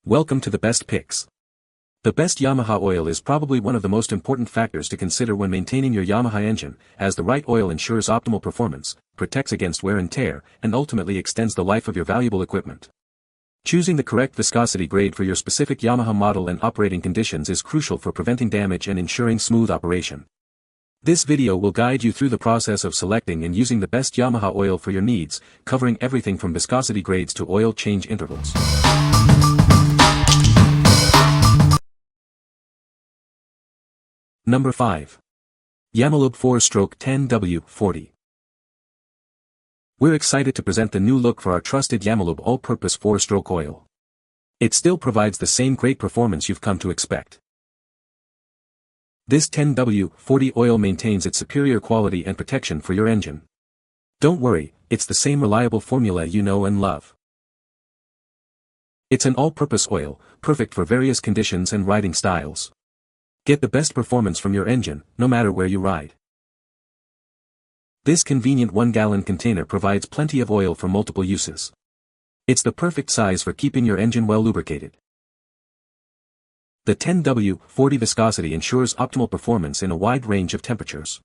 Welcome to the best picks. The best Yamaha oil is probably one of the most important factors to consider when maintaining your Yamaha engine, as the right oil ensures optimal performance, protects against wear and tear, and ultimately extends the life of your valuable equipment. Choosing the correct viscosity grade for your specific Yamaha model and operating conditions is crucial for preventing damage and ensuring smooth operation. This video will guide you through the process of selecting and using the best Yamaha oil for your needs, covering everything from viscosity grades to oil change intervals. Number 5. Yamalube 4/10W40. We're excited to present the new look for our trusted Yamalube all-purpose 4-stroke oil. It still provides the same great performance you've come to expect. This 10W40 oil maintains its superior quality and protection for your engine. Don't worry, it's the same reliable formula you know and love. It's an all-purpose oil, perfect for various conditions and riding styles. Get the best performance from your engine, no matter where you ride. This convenient 1-gallon container provides plenty of oil for multiple uses. It's the perfect size for keeping your engine well lubricated. The 10W40 viscosity ensures optimal performance in a wide range of temperatures.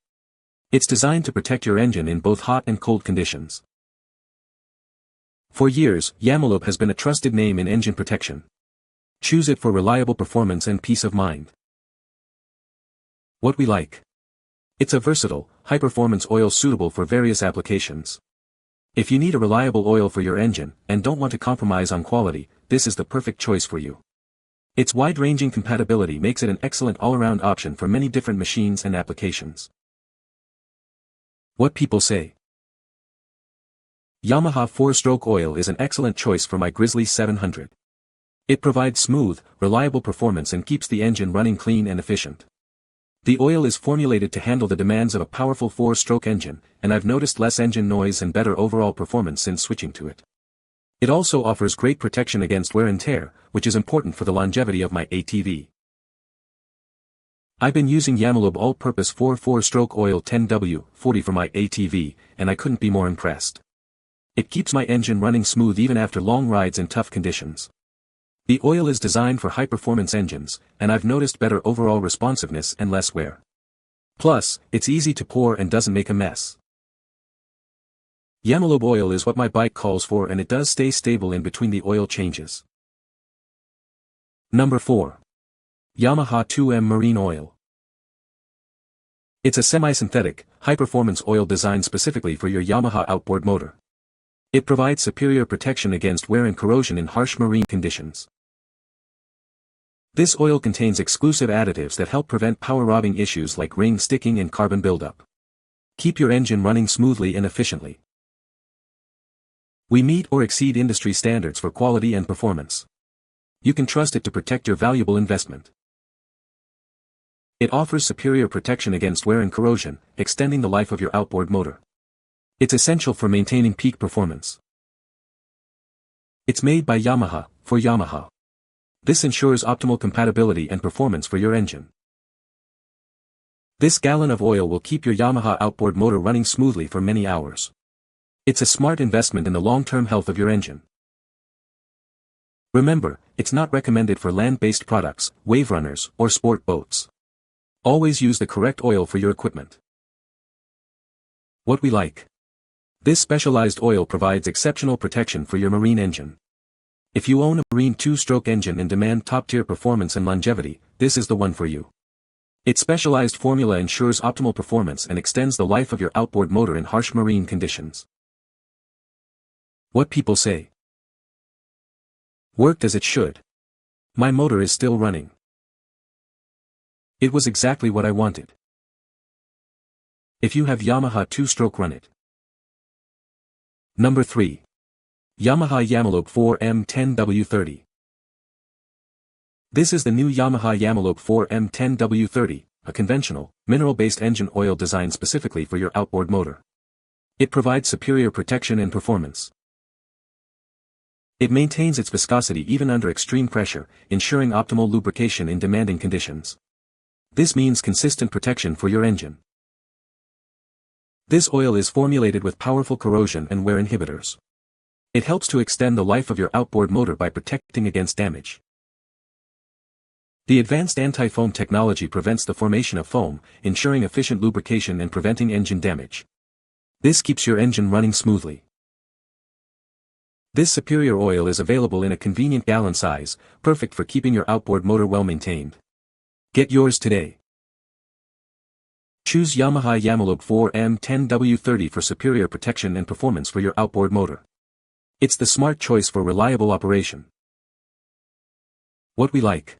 It's designed to protect your engine in both hot and cold conditions. For years, Yamalube has been a trusted name in engine protection. Choose it for reliable performance and peace of mind. What we like. It's a versatile, high-performance oil suitable for various applications. If you need a reliable oil for your engine, and don't want to compromise on quality, this is the perfect choice for you. Its wide-ranging compatibility makes it an excellent all-around option for many different machines and applications. What people say. Yamaha 4-stroke oil is an excellent choice for my Grizzly 700. It provides smooth, reliable performance and keeps the engine running clean and efficient. The oil is formulated to handle the demands of a powerful 4-stroke engine, and I've noticed less engine noise and better overall performance since switching to it. It also offers great protection against wear and tear, which is important for the longevity of my ATV. I've been using Yamalube all-purpose 4-stroke oil 10W40 for my ATV, and I couldn't be more impressed. It keeps my engine running smooth even after long rides in tough conditions. The oil is designed for high-performance engines, and I've noticed better overall responsiveness and less wear. Plus, it's easy to pour and doesn't make a mess. Yamalube oil is what my bike calls for, and it does stay stable in between the oil changes. Number 4. Yamaha 2M Marine Oil. It's a semi-synthetic, high-performance oil designed specifically for your Yamaha outboard motor. It provides superior protection against wear and corrosion in harsh marine conditions. This oil contains exclusive additives that help prevent power-robbing issues like ring sticking and carbon buildup. Keep your engine running smoothly and efficiently. We meet or exceed industry standards for quality and performance. You can trust it to protect your valuable investment. It offers superior protection against wear and corrosion, extending the life of your outboard motor. It's essential for maintaining peak performance. It's made by Yamaha, for Yamaha. This ensures optimal compatibility and performance for your engine. This gallon of oil will keep your Yamaha outboard motor running smoothly for many hours. It's a smart investment in the long-term health of your engine. Remember, it's not recommended for land-based products, wave runners, or sport boats. Always use the correct oil for your equipment. What we like. This specialized oil provides exceptional protection for your marine engine. If you own a marine 2-stroke engine and demand top-tier performance and longevity, this is the one for you. Its specialized formula ensures optimal performance and extends the life of your outboard motor in harsh marine conditions. What people say. Worked as it should. My motor is still running. It was exactly what I wanted. If you have Yamaha 2-stroke, run it. Number 3. Yamaha Yamalube 4M10W30. This is the new Yamaha Yamalube 4M10W30, a conventional, mineral-based engine oil designed specifically for your outboard motor. It provides superior protection and performance. It maintains its viscosity even under extreme pressure, ensuring optimal lubrication in demanding conditions. This means consistent protection for your engine. This oil is formulated with powerful corrosion and wear inhibitors. It helps to extend the life of your outboard motor by protecting against damage. The advanced anti-foam technology prevents the formation of foam, ensuring efficient lubrication and preventing engine damage. This keeps your engine running smoothly. This superior oil is available in a convenient gallon size, perfect for keeping your outboard motor well maintained. Get yours today. Choose Yamaha Yamalube 4M10W30 for superior protection and performance for your outboard motor. It's the smart choice for reliable operation. What we like.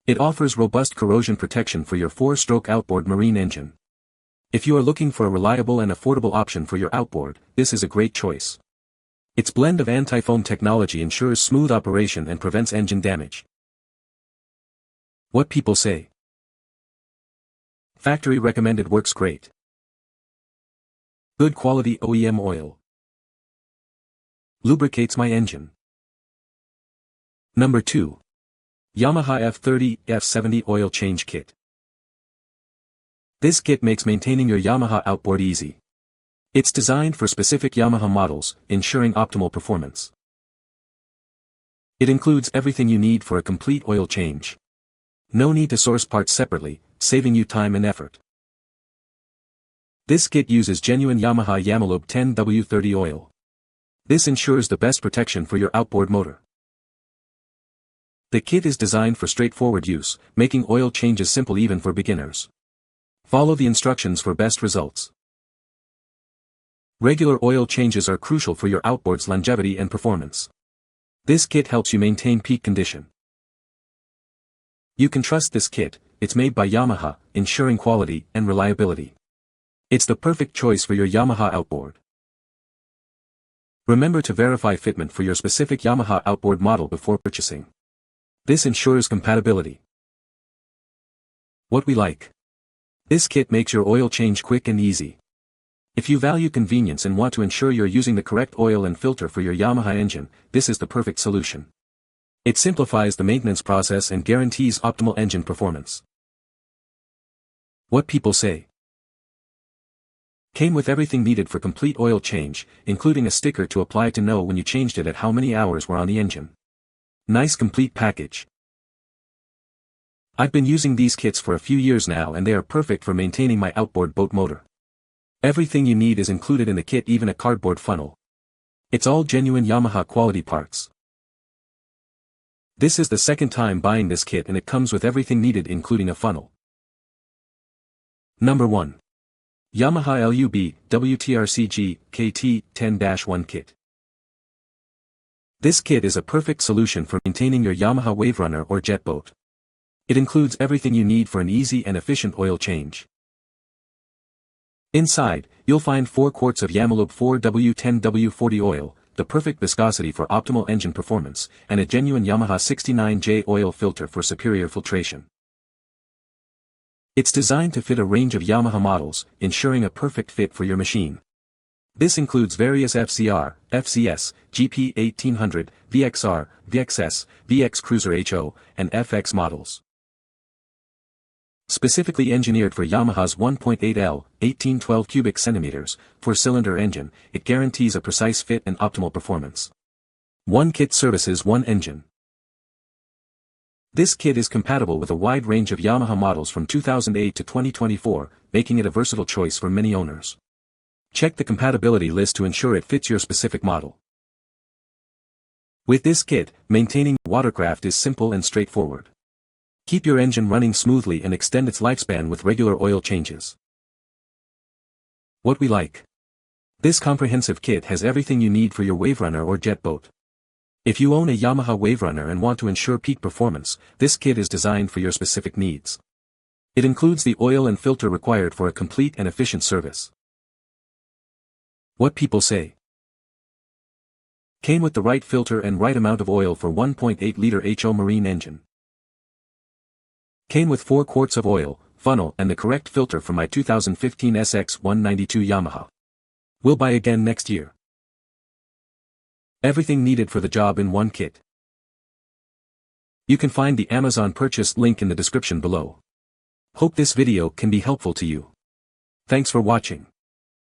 It offers robust corrosion protection for your 4-stroke outboard marine engine. If you are looking for a reliable and affordable option for your outboard, this is a great choice. Its blend of anti-foam technology ensures smooth operation and prevents engine damage. What people say. Factory recommended, works great. Good quality OEM oil. Lubricates my engine. Number 2. Yamaha F30, F70 Oil Change Kit. This kit makes maintaining your Yamaha outboard easy. It's designed for specific Yamaha models, ensuring optimal performance. It includes everything you need for a complete oil change. No need to source parts separately, saving you time and effort. This kit uses genuine Yamaha Yamalube 10W30 oil. This ensures the best protection for your outboard motor. The kit is designed for straightforward use, making oil changes simple even for beginners. Follow the instructions for best results. Regular oil changes are crucial for your outboard's longevity and performance. This kit helps you maintain peak condition. You can trust this kit, it's made by Yamaha, ensuring quality and reliability. It's the perfect choice for your Yamaha outboard. Remember to verify fitment for your specific Yamaha outboard model before purchasing. This ensures compatibility. What we like. This kit makes your oil change quick and easy. If you value convenience and want to ensure you're using the correct oil and filter for your Yamaha engine, this is the perfect solution. It simplifies the maintenance process and guarantees optimal engine performance. What people say. Came with everything needed for complete oil change, including a sticker to apply to know when you changed it and how many hours were on the engine. Nice complete package. I've been using these kits for a few years now and they are perfect for maintaining my outboard boat motor. Everything you need is included in the kit, even a cardboard funnel. It's all genuine Yamaha quality parts. This is the second time buying this kit and it comes with everything needed including a funnel. Number 1. Yamaha LUB-WTRCG-KT-10-1 Kit. This kit is a perfect solution for maintaining your Yamaha wave runner or jet boat. It includes everything you need for an easy and efficient oil change. Inside, you'll find 4 quarts of Yamalube 4W10W40 oil, the perfect viscosity for optimal engine performance, and a genuine Yamaha 69J oil filter for superior filtration. It's designed to fit a range of Yamaha models, ensuring a perfect fit for your machine. This includes various FCR, FCS, GP 1800, VXR, VXS, VX Cruiser HO, and FX models. Specifically engineered for Yamaha's 1.8L, 1812 cubic centimeters, 4-cylinder engine, it guarantees a precise fit and optimal performance. One kit services one engine. This kit is compatible with a wide range of Yamaha models from 2008 to 2024, making it a versatile choice for many owners. Check the compatibility list to ensure it fits your specific model. With this kit, maintaining watercraft is simple and straightforward. Keep your engine running smoothly and extend its lifespan with regular oil changes. What we like. This comprehensive kit has everything you need for your wave runner or jet boat. If you own a Yamaha wave runner and want to ensure peak performance, this kit is designed for your specific needs. It includes the oil and filter required for a complete and efficient service. What people say. Came with the right filter and right amount of oil for 1.8-liter HO marine engine. Came with 4 quarts of oil, funnel and the correct filter for my 2015 SX192 Yamaha. We'll buy again next year. Everything needed for the job in one kit. You can find the Amazon purchase link in the description below. Hope this video can be helpful to you. Thanks for watching.